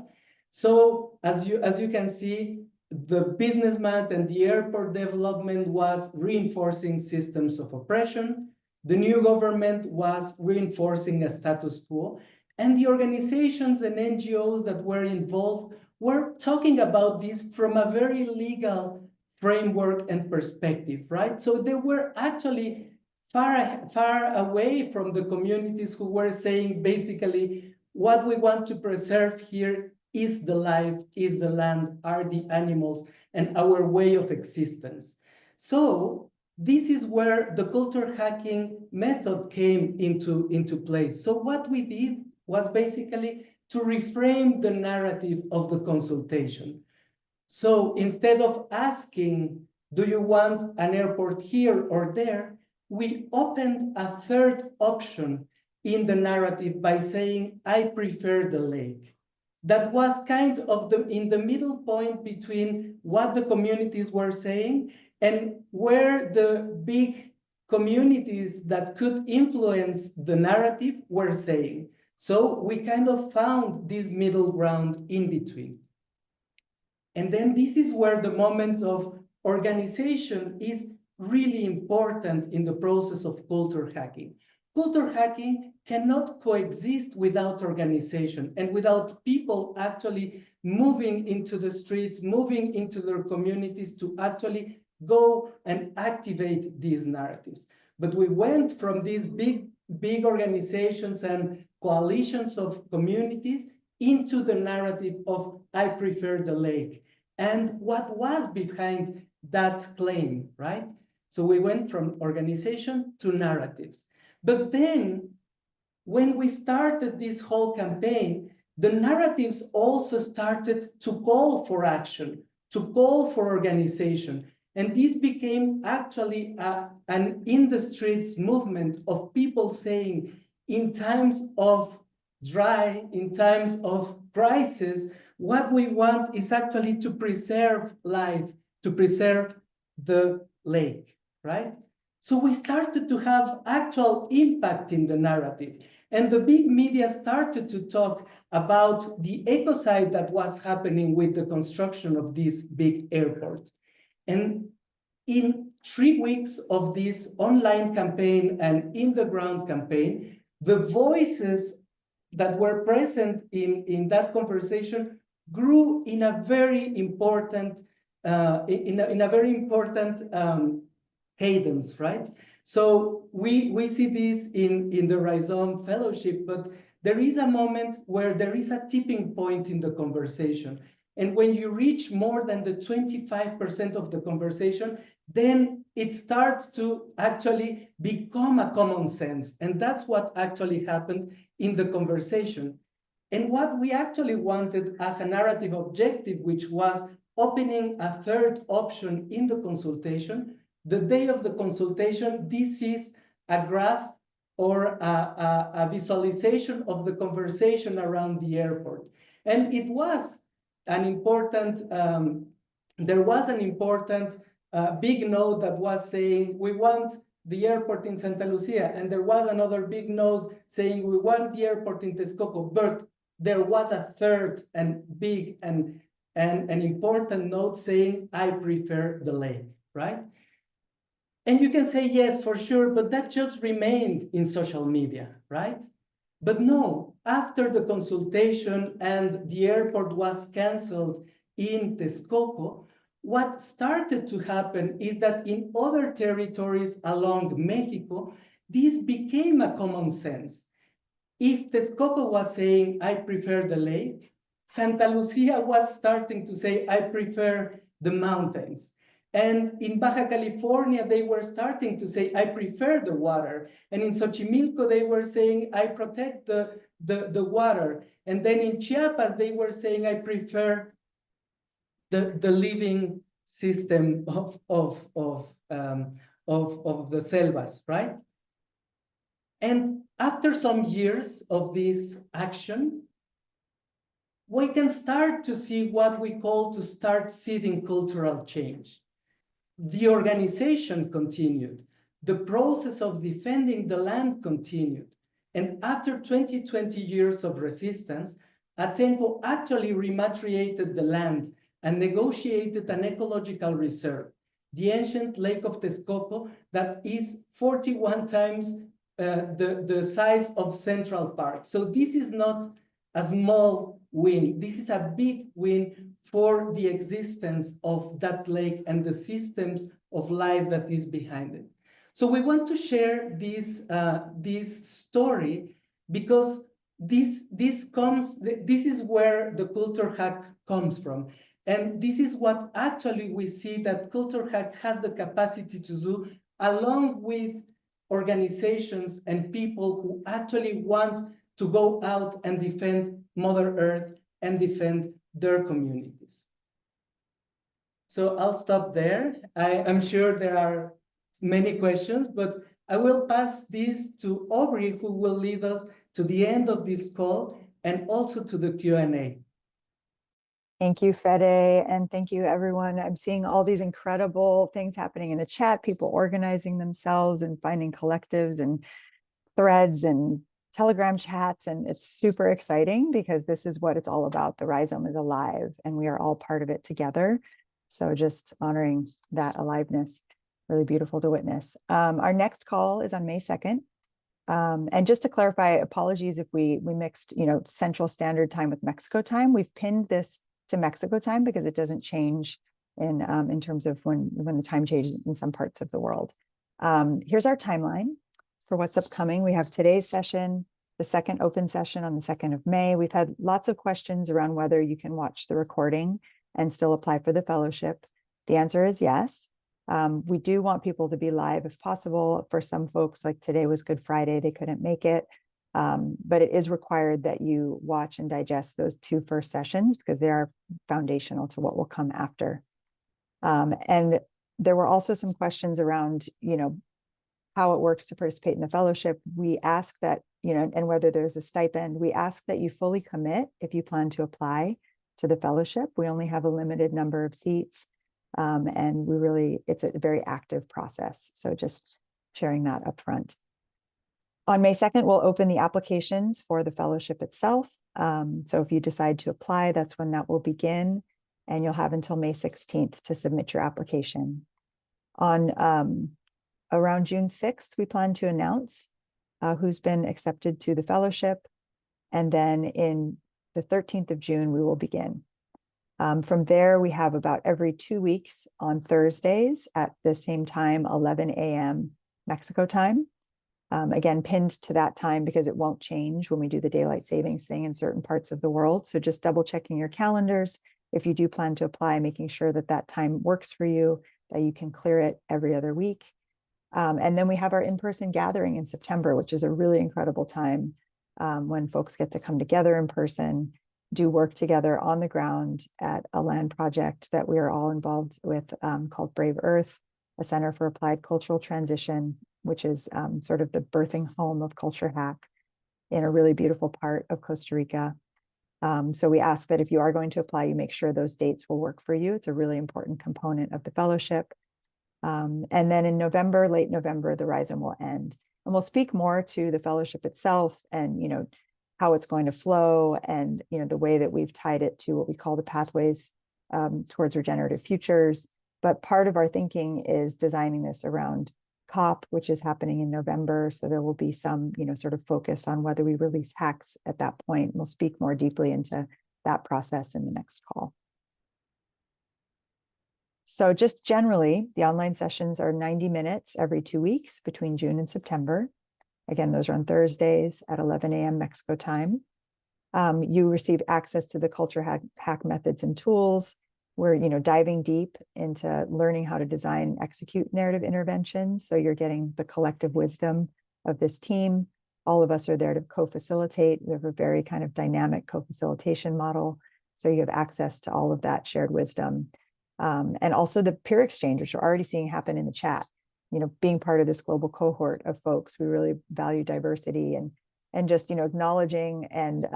So as you can see, the businessman and the airport development was reinforcing systems of oppression. The new government was reinforcing a status quo. And the organizations and NGOs that were involved were talking about this from a very legal framework and perspective, right? So they were actually far away from the communities who were saying basically what we want to preserve here is the life, is the land, are the animals, and our way of existence. So this is where the culture hacking method came into place. So what we did was basically to reframe the narrative of the consultation. So instead of asking, do you want an airport here or there, we opened a third option in the narrative by saying, I prefer the lake. That was kind of in the middle point between what the communities were saying and where the big communities that could influence the narrative were saying. So we kind of found this middle ground in between. And then this is where the moment of organization is really important in the process of culture hacking. Culture hacking cannot coexist without organization and without people actually moving into the streets, moving into their communities to actually go and activate these narratives. But we went from these big organizations and coalitions of communities into the narrative of I prefer the lake. And what was behind that claim, right? So we went from organization to narratives. But then when we started this whole campaign, the narratives also started to call for action, to call for organization. And this became actually an in the streets movement of people saying, in times of dry, in times of crisis, what we want is actually to preserve life, to preserve the lake, right? So we started to have actual impact in the narrative. And the big media started to talk about the ecocide that was happening with the construction of this big airport. And in 3 weeks of this online campaign and in the ground campaign, the voices that were present in that conversation grew in a very important cadence, right? So we see this in the Rhizome Fellowship, but there is a moment where there is a tipping point in the conversation. And when you reach more than the 25% of the conversation, then it starts to actually become a common sense. And that's what actually happened in the conversation. And what we actually wanted as a narrative objective, which was opening a third option in the consultation, the day of the consultation, this is a graph or a visualization of the conversation around the airport. And it was an important, there was an important big note that was saying, we want the airport in Santa Lucia. And there was another big note saying, we want the airport in Texcoco. But there was a third and big and an important note saying, I prefer the lake, right? And you can say, yes, for sure, but that just remained in social media, right? But no, after the consultation and the airport was canceled in Texcoco, what started to happen is that in other territories along Mexico, this became a common sense. If Texcoco was saying, I prefer the lake, Santa Lucia was starting to say, I prefer the mountains. And in Baja California, they were starting to say, I prefer the water. And in Xochimilco, they were saying, I protect the water. And then in Chiapas, they were saying, I prefer the living system of the selvas, right? And after some years of this action, we can start to see what we call to start seeding cultural change. The organization continued. The process of defending the land continued. And after 20 years of resistance, Atenco actually rematriated the land and negotiated an ecological reserve, the ancient Lake of Texcoco, that is 41 times the size of Central Park. So this is not a small win. This is a big win for the existence of that lake and the systems of life that is behind it. So we want to share this story because this is where the culture hack comes from. And this is what actually we see that culture hack has the capacity to do, along with organizations and people who actually want to go out and defend Mother Earth and defend their communities. So I'll stop there. I'm sure there are many questions, but I will pass this to Aubrey, who will lead us to the end of this call and also to the Q&A. Thank you, Fede, and thank you, everyone. I'm seeing all these incredible things happening in the chat, people organizing themselves and finding collectives and threads and Telegram chats, and it's super exciting because this is what it's all about. The Rhizome is alive, and we are all part of it together. So just honoring that aliveness, really beautiful to witness. Our next call is on May 2nd. And just to clarify, apologies if we mixed, Central Standard Time with Mexico time. We've pinned this to Mexico time because it doesn't change in terms of when the time changes in some parts of the world. Here's our timeline for what's upcoming. We have today's session, the second open session on the 2nd of May. We've had lots of questions around whether you can watch the recording and still apply for the fellowship. The answer is yes. We do want people to be live if possible. For some folks, like today was Good Friday, they couldn't make it. But it is required that you watch and digest those 2 first sessions because they are foundational to what will come after. And there were also some questions around, how it works to participate in the fellowship. We ask that, and whether there's a stipend, we ask that you fully commit if you plan to apply to the fellowship. We only have a limited number of seats. And it's a very active process. So just sharing that up front. On May 2nd, we'll open the applications for the fellowship itself. So if you decide to apply, that's when that will begin. And you'll have until May 16th to submit your application. On around June 6th, we plan to announce who's been accepted to the fellowship. And then in the 13th of June, we will begin. From there, we have about every 2 weeks on Thursdays at the same time, 11 a.m. Mexico time. Again, pinned to that time because it won't change when we do the daylight savings thing in certain parts of the world. So just double checking your calendars. If you do plan to apply, making sure that that time works for you, that you can clear it every other week. And then we have our in-person gathering in September, which is a really incredible time when folks get to come together in person, do work together on the ground at a land project that we are all involved with called Brave Earth, a Center for Applied Cultural Transition, which is sort of the birthing home of Culture Hack in a really beautiful part of Costa Rica. So we ask that if you are going to apply, you make sure those dates will work for you. It's a really important component of the fellowship. And then in November, late November, the Rhizome will end. And we'll speak more to the fellowship itself and, how it's going to flow and, the way that we've tied it to what we call the pathways towards regenerative futures. But part of our thinking is designing this around COP, which is happening in November. So there will be some, sort of focus on whether we release hacks at that point. We'll speak more deeply into that process in the next call. So just generally, the online sessions are 90 minutes every 2 weeks between June and September. Again, those are on Thursdays at 11 a.m. Mexico time. You receive access to the culture hack methods and tools. We're, diving deep into learning how to design, execute narrative interventions. So you're getting the collective wisdom of this team. All of us are there to co-facilitate. We have a very kind of dynamic co-facilitation model. So you have access to all of that shared wisdom. And also the peer exchange, which we're already seeing happen in the chat. Being part of this global cohort of folks, we really value diversity and just, acknowledging and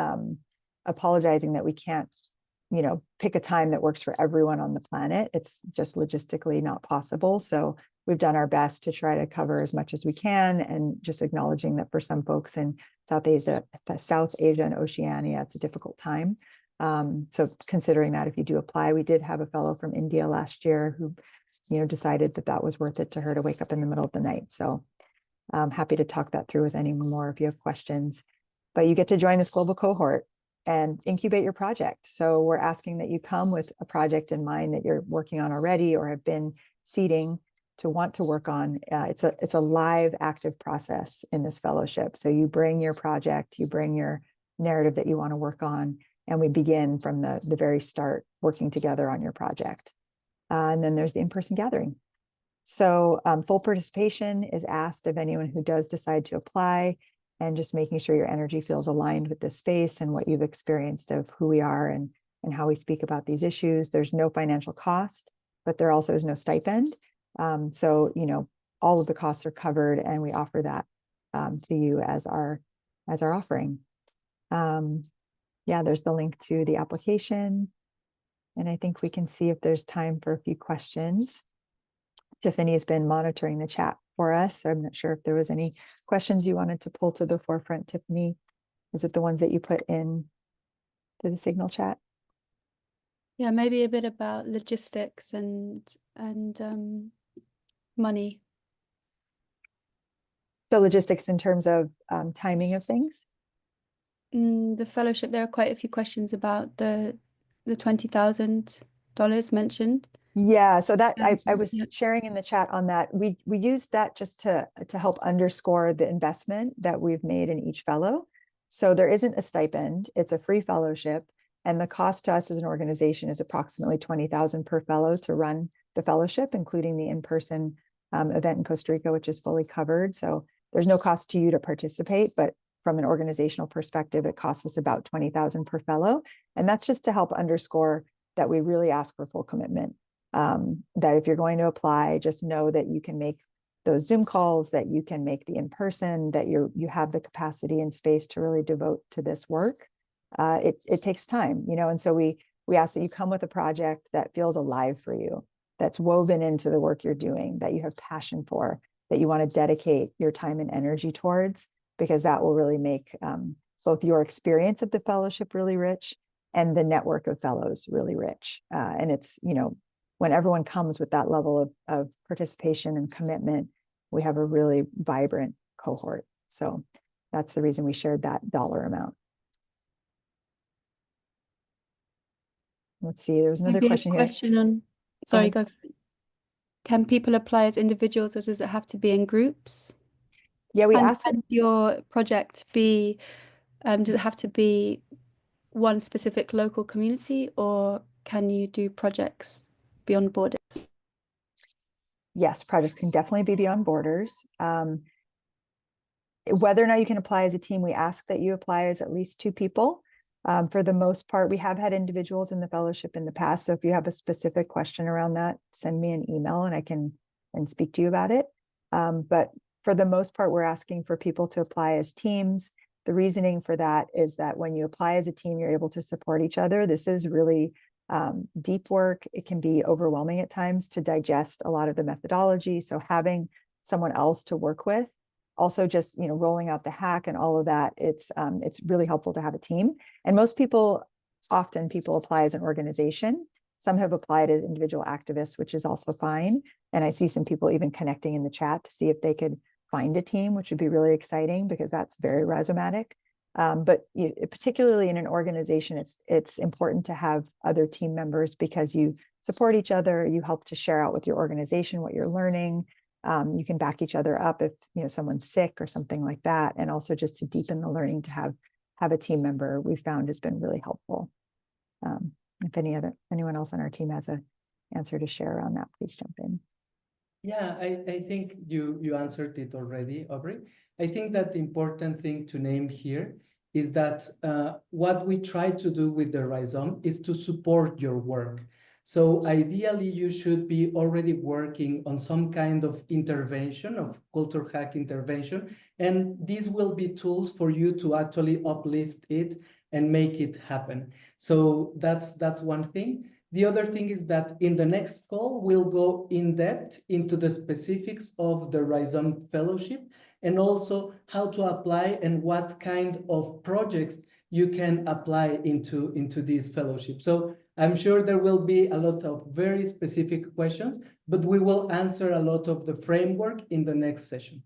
apologizing that we can't, pick a time that works for everyone on the planet. It's just logistically not possible. So we've done our best to try to cover as much as we can, and just acknowledging that for some folks in South Asia and Oceania, it's a difficult time. So considering that, if you do apply, we did have a fellow from India last year who, decided that was worth it to her to wake up in the middle of the night. So I'm happy to talk that through with anyone more if you have questions. But you get to join this global cohort and incubate your project. So we're asking that you come with a project in mind that you're working on already or have been seeding to want to work on. It's a live, active process in this fellowship. So you bring your project, you bring your narrative that you want to work on, and we begin from the very start working together on your project. And then there's the in-person gathering. So full participation is asked of anyone who does decide to apply, and just making sure your energy feels aligned with this space and what you've experienced of who we are and how we speak about these issues. There's no financial cost, but there also is no stipend. So, all of the costs are covered, and we offer that to you as our offering. Yeah, there's the link to the application. And I think we can see if there's time for a few questions. Tiffany has been monitoring the chat for us. So I'm not sure if there was any questions you wanted to pull to the forefront, Tiffany. Is it the ones that you put in to the Signal chat? Yeah, maybe a bit about logistics and money. So logistics in terms of timing of things? The fellowship, there are quite a few questions about the $20,000 mentioned. Yeah, so that I was Yeah. sharing in the chat on that. We used that just to help underscore the investment that we've made in each fellow. So there isn't a stipend, it's a free fellowship. And the cost to us as an organization is approximately $20,000 per fellow to run the fellowship, including the in-person event in Costa Rica, which is fully covered. So there's no cost to you to participate, but from an organizational perspective, it costs us about $20,000 per fellow. And that's just to help underscore that we really ask for full commitment. That if you're going to apply, just know that you can make those Zoom calls, that you can make the in-person, that you have the capacity and space to really devote to this work. It takes time, and so we ask that you come with a project that feels alive for you, that's woven into the work you're doing, that you have passion for, that you want to dedicate your time and energy towards, because that will really make both your experience of the fellowship really rich and the network of fellows really rich. And it's, when everyone comes with that level of participation and commitment, we have a really vibrant cohort. So that's the reason we shared that dollar amount. Let's see, there was another Maybe a question here. question on, sorry, go for it. Can people apply as individuals, or does it have to be in groups? Yeah, we And asked that. can your project be, does it have to be one specific local community, or can you do projects beyond borders? Yes, projects can definitely be beyond borders. Whether or not you can apply as a team, we ask that you apply as at least 2 people. For the most part, we have had individuals in the fellowship in the past. So if you have a specific question around that, send me an email and I can speak to you about it. But for the most part, we're asking for people to apply as teams. the reasoning for that is that when you apply as a team, you're able to support each other. This is really deep work. It can be overwhelming at times to digest a lot of the methodology. So having someone else to work with, also just, you know, rolling out the hack and all of that, it's really helpful to have a team. And most people, often people apply as an organization. Some have applied as individual activists, which is also fine. And I see some people even connecting in the chat to see if they could find a team, which would be really exciting because that's very rhizomatic. But particularly in an organization, it's important to have other team members because you support each other, you help to share out with your organization what you're learning. You can back each other up if, you know, someone's sick or something like that. And also just to deepen the learning, to have a team member, we found has been really helpful. If anyone else on our team has an answer to share on that, please jump in. Yeah, I think you answered it already, Aubrey. I think that the important thing to name here is that what we try to do with the Rhizome is to support your work. So ideally, you should be already working on some kind of intervention, of culture hack intervention, and these will be tools for you to actually uplift it and make it happen. So that's one thing. The other thing is that in the next call, we'll go in depth into the specifics of the Rhizome Fellowship and also how to apply and what kind of projects you can apply into this fellowship. So I'm sure there will be a lot of very specific questions, but we will answer a lot of the framework in the next session.